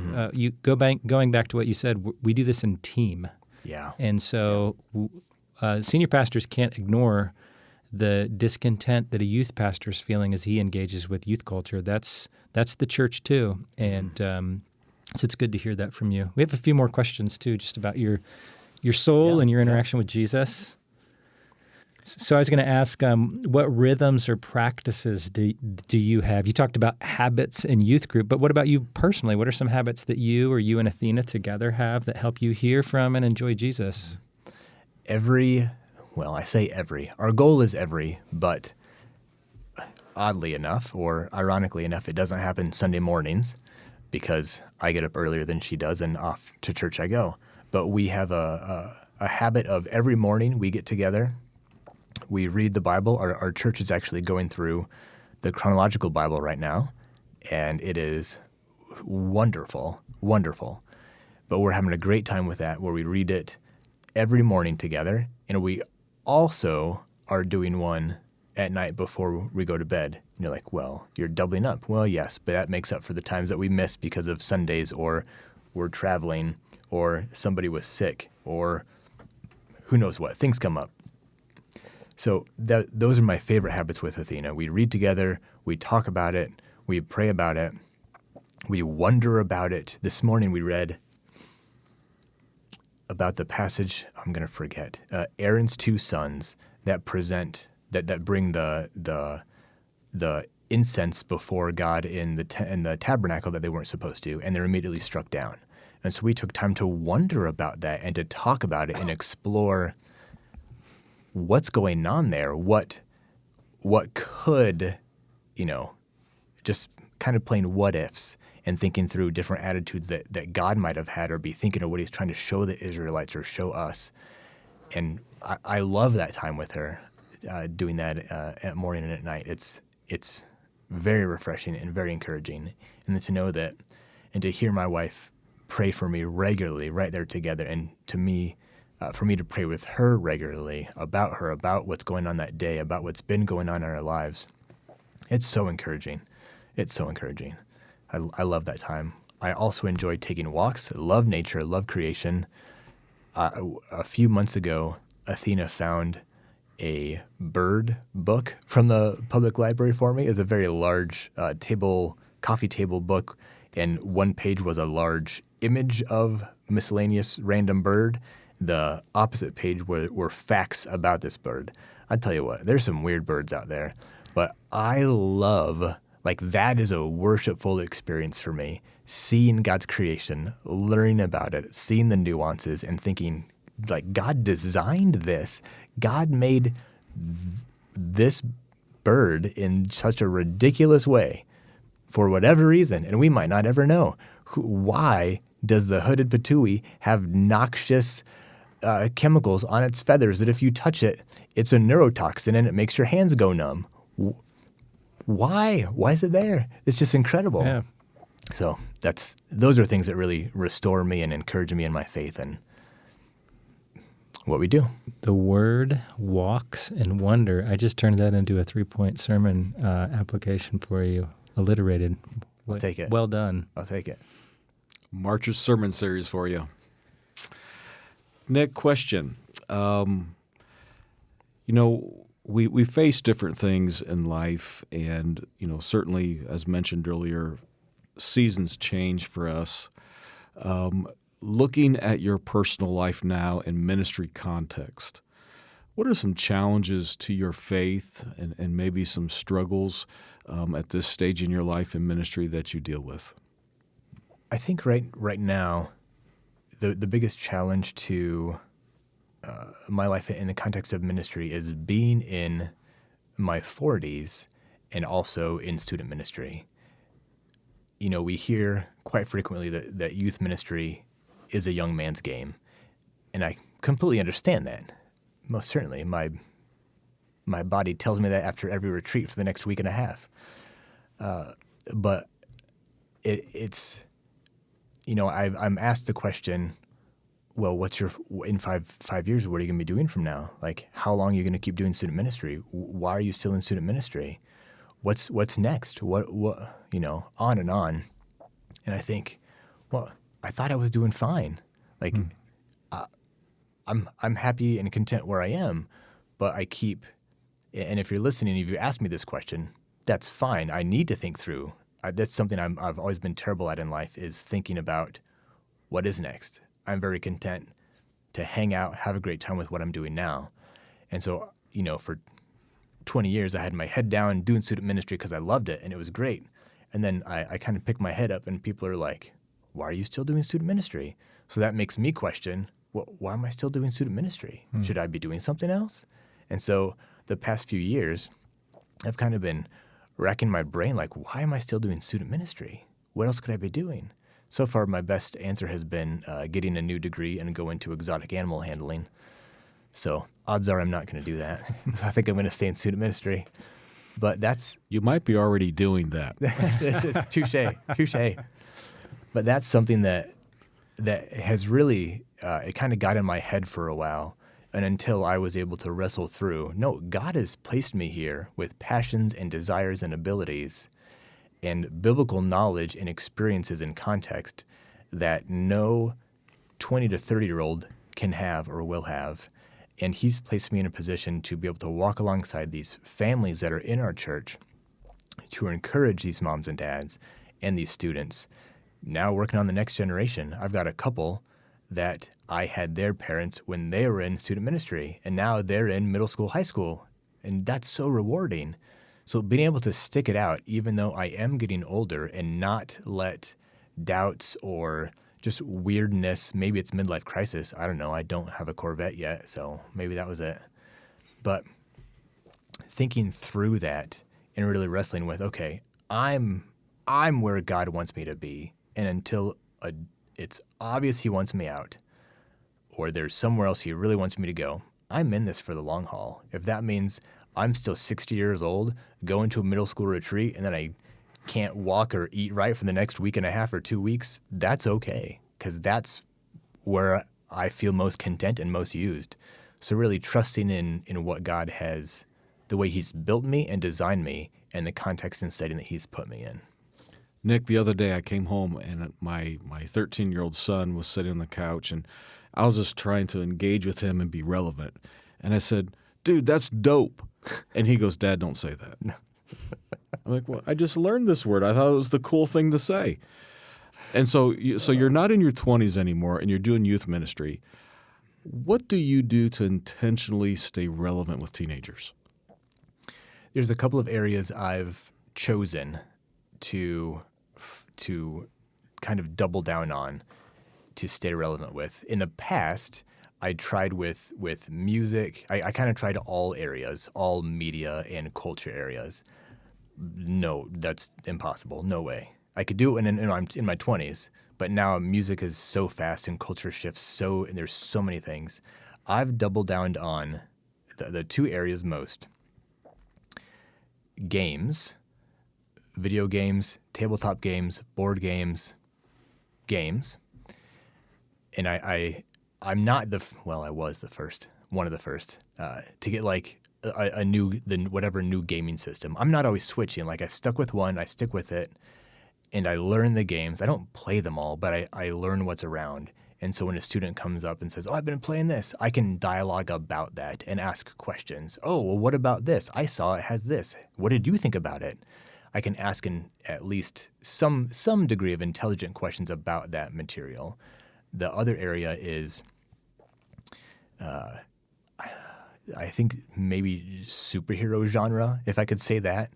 Going back to what you said, we do this in team. Yeah. And so senior pastors can't ignore the discontent that a youth pastor is feeling as he engages with youth culture. That's the church too. And so it's good to hear that from you. We have a few more questions too, just about your soul and your interaction with Jesus. So I was going to ask, what rhythms or practices do you have? You talked about habits in youth group, but what about you personally? What are some habits that you and Athena together have that help you hear from and enjoy Jesus? Every well, I say every. Our goal is every, but oddly enough, or ironically enough, it doesn't happen Sunday mornings because I get up earlier than she does and off to church I go. But we have a habit of every morning we get together, we read the Bible. Our church is actually going through the chronological Bible right now, and it is wonderful, wonderful. But we're having a great time with that, where we read it every morning together, and we also are doing one at night before we go to bed. And you're like, well, you're doubling up. Well, yes, but that makes up for the times that we miss because of Sundays, or we're traveling, or somebody was sick, or who knows what. Things come up. So those are my favorite habits with Athena. We read together, we talk about it, we pray about it, we wonder about it. This morning we read about the passage, I'm going to forget, Aaron's two sons that bring the incense before God in the tabernacle that they weren't supposed to, and they're immediately struck down. And so we took time to wonder about that and to talk about it and explore what's going on there, what could, just kind of playing what ifs and thinking through different attitudes that God might have had, or be thinking of what he's trying to show the Israelites or show us. And I love that time with her, doing that at morning and at night. It's very refreshing and very encouraging. And then to know that, and to hear my wife pray for me regularly right there together, and for me to pray with her regularly about her, about what's going on that day, about what's been going on in our lives. It's so encouraging. It's so encouraging. I love that time. I also enjoy taking walks, love nature, love creation. A few months ago, Athena found a bird book from the public library for me. It's a very large coffee table book, and one page was a large image of miscellaneous random bird. The opposite page were facts about this bird. I tell you what, there's some weird birds out there, but I love, that is a worshipful experience for me, seeing God's creation, learning about it, seeing the nuances, and thinking, God designed this. God made this bird in such a ridiculous way for whatever reason, and we might not ever know. Why does the hooded patooey have noxious chemicals on its feathers that if you touch it, it's a neurotoxin and it makes your hands go numb? Why? Why is it there? It's just incredible. Yeah. So those are things that really restore me and encourage me in my faith and what we do. The word walks and wonder. I just turned that into a 3-point sermon application for you, alliterated. I'll take it. Well done. I'll take it. March's sermon series for you. Nick, question. We face different things in life, and certainly, as mentioned earlier, seasons change for us. Looking at your personal life now in ministry context, what are some challenges to your faith and maybe some struggles at this stage in your life in ministry that you deal with? I think right now, the biggest challenge to my life in the context of ministry is being in my 40s and also in student ministry. We hear quite frequently that youth ministry is a young man's game, and I completely understand that. Most certainly, my body tells me that after every retreat for the next week and a half. But it's I'm asked the question, well, what's in five years, what are you going to be doing from now? How long are you going to keep doing student ministry? Why are you still in student ministry? What's next? What on and on. And I think, well, I thought I was doing fine. I'm happy and content where I am, but and if you're listening, if you ask me this question, that's fine. I need to think through. That's something I've always been terrible at in life, is thinking about what is next. I'm very content to hang out, have a great time with what I'm doing now. And so, for 20 years, I had my head down doing student ministry because I loved it and it was great. And then I kind of picked my head up and people are like, why are you still doing student ministry? So that makes me question, well, why am I still doing student ministry? Should I be doing something else? And so the past few years, I've kind of been racking my brain, like, why am I still doing student ministry? What else could I be doing? So far, my best answer has been getting a new degree and go into exotic animal handling. So odds are I'm not going to do that. I think I'm going to stay in student ministry. But You might be already doing that. touche. But that's something that has really, it kind of got in my head for a while. And until I was able to wrestle through, no, God has placed me here with passions and desires and abilities and biblical knowledge and experiences and context that no 20 to 30-year-old can have or will have. And he's placed me in a position to be able to walk alongside these families that are in our church to encourage these moms and dads and these students. Now working on the next generation, I've got a couple that I had their parents when they were in student ministry, and now they're in middle school, high school, and that's so rewarding. So being able to stick it out, even though I am getting older, and not let doubts or just weirdness, maybe it's midlife crisis, I don't know, I don't have a Corvette yet, so maybe that was it. But thinking through that and really wrestling with, okay, I'm where God wants me to be, and until it's obvious he wants me out, or there's somewhere else he really wants me to go, I'm in this for the long haul. If that means I'm still 60 years old, going to a middle school retreat, and then I can't walk or eat right for the next week and a half or 2 weeks, that's okay, because that's where I feel most content and most used. So really trusting in what God has, the way he's built me and designed me, and the context and setting that he's put me in. Nick, the other day I came home and my 13-year-old son was sitting on the couch, and I was just trying to engage with him and be relevant. And I said, dude, that's dope. And he goes, Dad, don't say that. I'm like, well, I just learned this word. I thought it was the cool thing to say. And so you're not in your 20s anymore, and you're doing youth ministry. What do you do to intentionally stay relevant with teenagers? There's a couple of areas I've chosen to kind of double down on to stay relevant with. In the past, I tried with music. I kind of tried all areas, all media and culture areas. No, that's impossible. No way. I could do it when I'm in my 20s, but now music is so fast and culture shifts and there's so many things. I've doubled down on the two areas most. Games, video games, tabletop games, board games. And I'm not I was one of the first to get like whatever new gaming system. I'm not always switching. Like I stuck with one, I stick with it, and I learn the games. I don't play them all, but I learn what's around. And so when a student comes up and says, oh, I've been playing this, I can dialogue about that and ask questions. Oh, well, what about this? I saw it has this. What did you think about it? I can ask in at least some degree of intelligent questions about that material. The other area is, I think maybe superhero genre, if I could say that.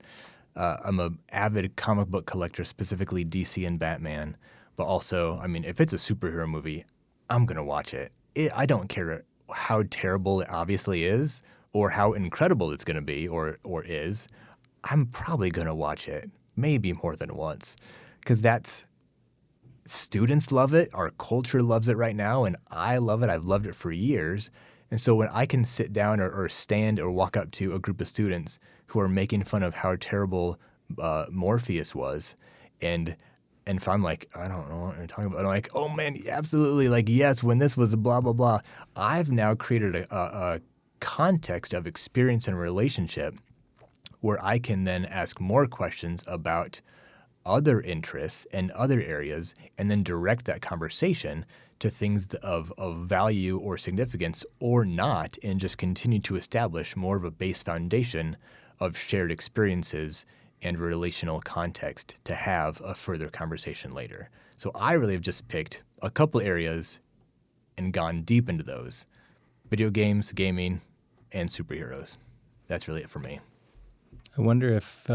I'm an avid comic book collector, specifically DC and Batman. But also, I mean, if it's a superhero movie, I'm going to watch it. I don't care how terrible it obviously is or how incredible it's going to be or is. I'm probably going to watch it, maybe more than once, because students love it. Our culture loves it right now, and I love it. I've loved it for years. And so when I can sit down or stand or walk up to a group of students who are making fun of how terrible Morpheus was, and if I'm like, I don't know what you're talking about, I'm like, oh man, absolutely, like yes, when this was blah, blah, blah. I've now created a context of experience and relationship where I can then ask more questions about other interests and other areas, and then direct that conversation to things of value or significance or not, and just continue to establish more of a base foundation of shared experiences and relational context to have a further conversation later. So I really have just picked a couple areas and gone deep into those. Video games, gaming, and superheroes. That's really it for me. I wonder if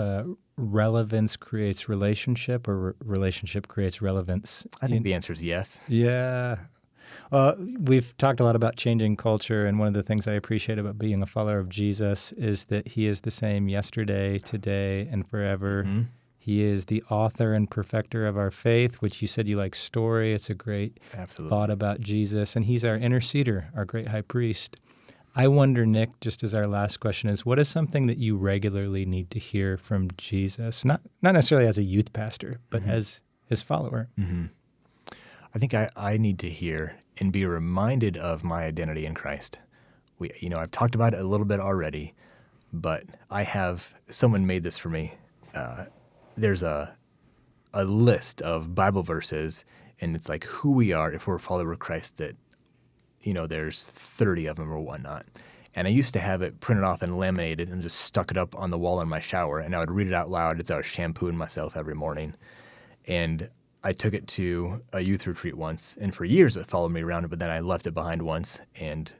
relevance creates relationship or relationship creates relevance. I think the answer is yes. Yeah. We've talked a lot about changing culture, and one of the things I appreciate about being a follower of Jesus is that he is the same yesterday, today, and forever. Mm-hmm. He is the author and perfecter of our faith, which you said you like story. It's a great thought about Jesus. And he's our interceder, our great high priest. I wonder, Nick, just as our last question is, what is something that you regularly need to hear from Jesus? Not necessarily as a youth pastor, but as his follower. Mm-hmm. I think I need to hear and be reminded of my identity in Christ. I've talked about it a little bit already, but someone made this for me. There's a list of Bible verses, and it's like who we are if we're a follower of Christ that, there's 30 of them or whatnot. And I used to have it printed off and laminated and just stuck it up on the wall in my shower, and I would read it out loud as I was shampooing myself every morning. And I took it to a youth retreat once, and for years it followed me around, but then I left it behind once, and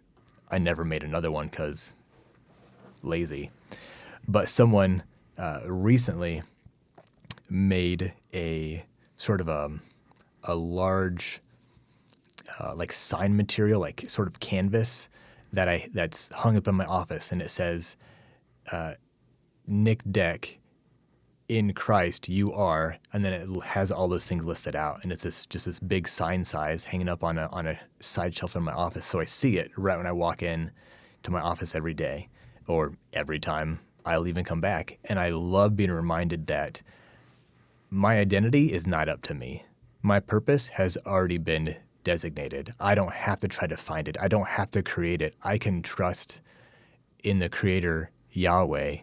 I never made another one because lazy. But someone recently made a sort of a large like sign material, like sort of canvas that's hung up in my office, and it says, Nick Deck, in Christ you are, and then it has all those things listed out, and it's just this big sign size hanging up on a side shelf in my office, so I see it right when I walk in to my office every day, or every time I'll even come back. And I love being reminded that my identity is not up to me. My purpose has already been designated. I don't have to try to find it. I don't have to create it. I can trust in the Creator, Yahweh,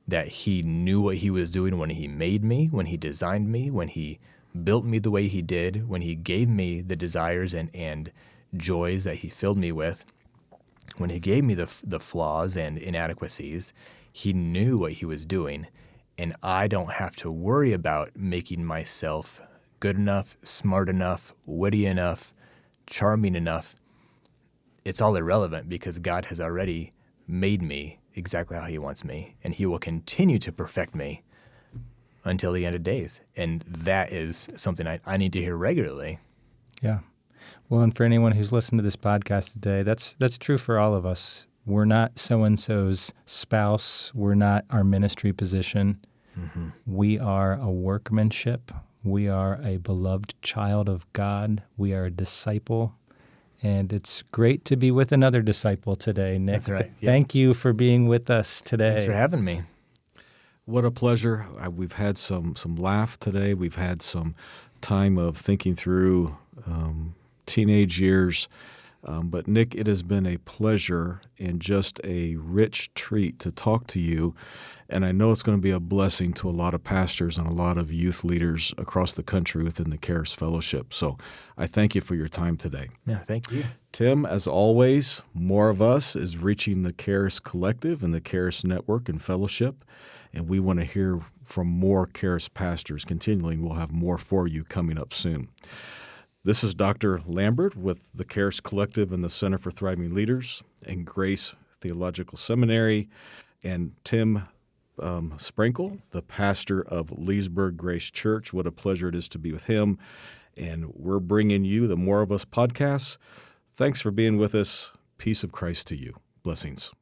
that he knew what he was doing when he made me, when he designed me, when he built me the way he did, when he gave me the desires and joys that he filled me with, when he gave me the flaws and inadequacies. He knew what he was doing. And I don't have to worry about making myself good enough, smart enough, witty enough, charming enough. It's all irrelevant because God has already made me exactly how he wants me, and he will continue to perfect me until the end of days. And that is something I need to hear regularly. Yeah. Well, and for anyone who's listened to this podcast today, that's true for all of us. We're not so-and-so's spouse. We're not our ministry position. Mm-hmm. We are a workmanship. We are a beloved child of God. We are a disciple. And it's great to be with another disciple today, Nick. That's right. Yeah. Thank you for being with us today. Thanks for having me. What a pleasure. We've had some laugh today. We've had some time of thinking through teenage years. But Nick, it has been a pleasure and just a rich treat to talk to you. And I know it's going to be a blessing to a lot of pastors and a lot of youth leaders across the country within the Charis Fellowship. So I thank you for your time today. Yeah, thank you. Tim, as always, more of us is reaching the Charis Collective and the Charis Network and Fellowship. And we want to hear from more Charis pastors continually. We'll have more for you coming up soon. This is Dr. Lambert with the Charis Collective and the Center for Thriving Leaders and Grace Theological Seminary, and Tim Sprankle, the pastor of Leesburg Grace Church. What a pleasure it is to be with him. And we're bringing you the More of Us podcast. Thanks for being with us. Peace of Christ to you. Blessings.